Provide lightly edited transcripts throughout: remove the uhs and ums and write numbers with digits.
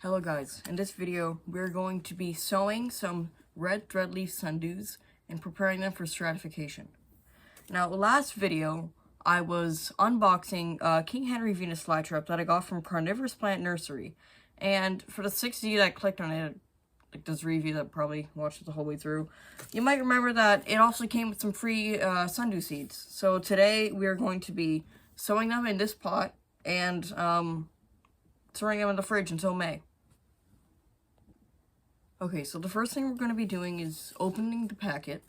Hello guys, in this video we're going to be sowing some red threadleaf sundews and preparing them for stratification. Now last video I was unboxing King Henry Venus flytrap that I got from Carnivorous Plant Nursery, and for the 6D that clicked on it, like this review that probably watched it the whole way through, you might remember that it also came with some free sundew seeds. So today we are going to be sowing them in this pot and storing them in the fridge until May. Okay, so the first thing we're going to be doing is opening the packet,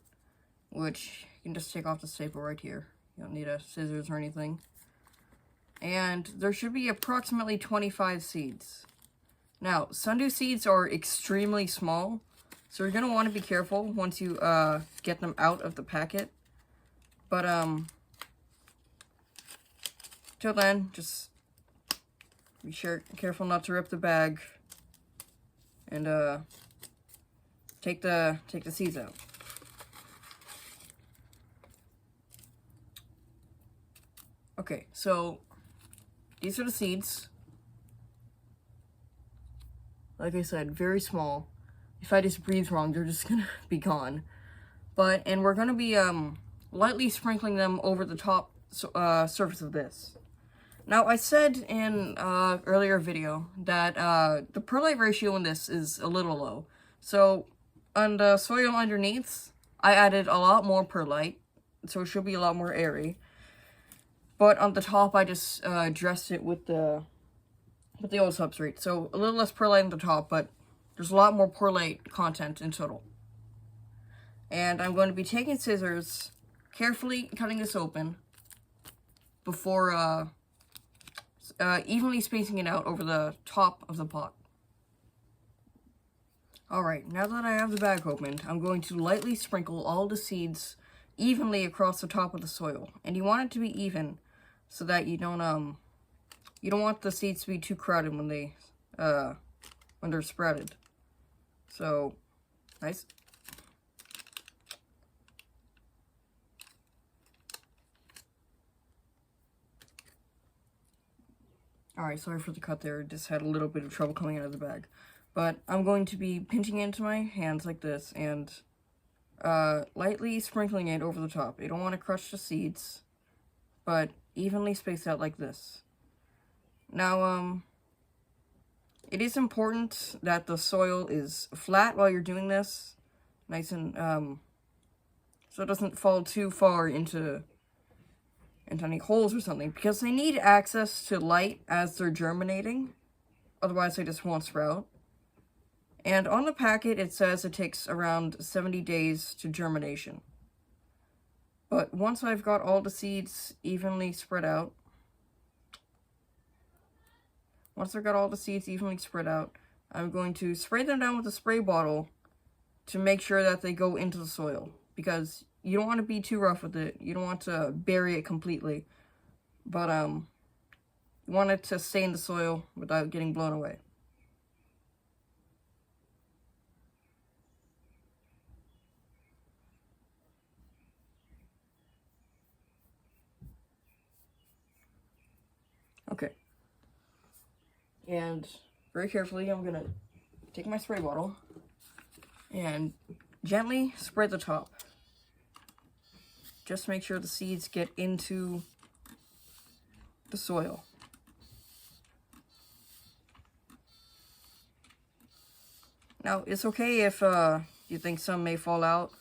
which you can just take off the staple right here. You don't need a scissors or anything. And there should be approximately 25 seeds. Now, sundew seeds are extremely small, so you're going to want to be careful once you get them out of the packet. But, till then, just be careful not to rip the bag, and take the seeds out. Okay, so these are the seeds. Like I said, very small. If I just breathe wrong, they're just gonna be gone. And we're gonna be lightly sprinkling them over the top surface of this. Now, I said in earlier video that the perlite ratio in this is a little low. So on the soil underneath, I added a lot more perlite, so it should be a lot more airy. But on the top, I just dressed it with the old substrate, so a little less perlite on the top, but there's a lot more perlite content in total. And I'm going to be taking scissors, carefully cutting this open before evenly spacing it out over the top of the pot. Alright, now that I have the bag opened, I'm going to lightly sprinkle all the seeds evenly across the top of the soil. And you want it to be even so that you don't want the seeds to be too crowded when they're sprouted. So, nice. Alright, sorry for the cut there, just had a little bit of trouble coming out of the bag. But I'm going to be pinching it into my hands like this and lightly sprinkling it over the top. You don't want to crush the seeds, but evenly spaced out like this. Now, it is important that the soil is flat while you're doing this, nice and, so it doesn't fall too far into any holes or something, because they need access to light as they're germinating, otherwise they just won't sprout. And on the packet it says it takes around 70 days to germination. But once I've got all the seeds evenly spread out, I'm going to spray them down with a spray bottle to make sure that they go into the soil, because you don't want to be too rough with it. You don't want to bury it completely, but you want it to stay in the soil without getting blown away. Okay. And very carefully, I'm gonna take my spray bottle and gently spread the top. Just make sure the seeds get into the soil. Now, it's okay if you think some may fall out.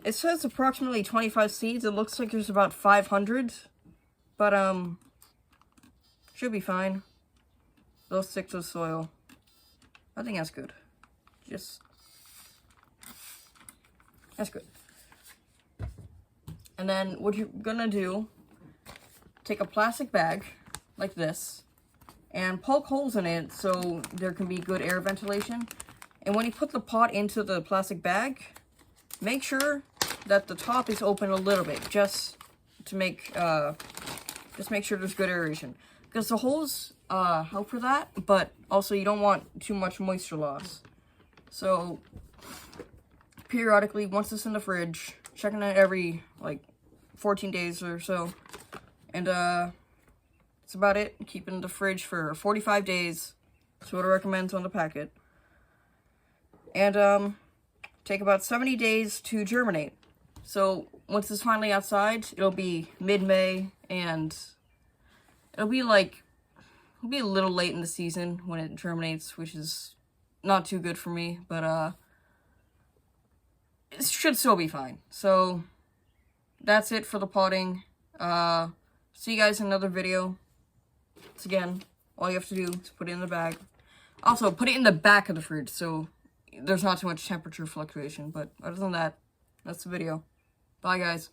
It says approximately 25 seeds. It looks like there's about 500, but should be fine. They'll stick to the soil. I think that's good. That's good. And then what you're gonna do, take a plastic bag like this and poke holes in it so there can be good air ventilation. And when you put the pot into the plastic bag, make sure that the top is open a little bit, just make sure there's good aeration. Because the holes help for that, but also you don't want too much moisture loss. So periodically, once it's in the fridge, checking it every like 14 days or so, and that's about it. Keep it in the fridge for 45 days, That's what it recommends on the packet. And, take about 70 days to germinate. So, once it's finally outside, it'll be mid-May, and it'll be a little late in the season when it germinates, which is not too good for me, but, it should still be fine. So, that's it for the potting. See you guys in another video. Once again, all you have to do is put it in the bag. Also, put it in the back of the fridge, so there's not too much temperature fluctuation. But other than that, that's the video. Bye, guys.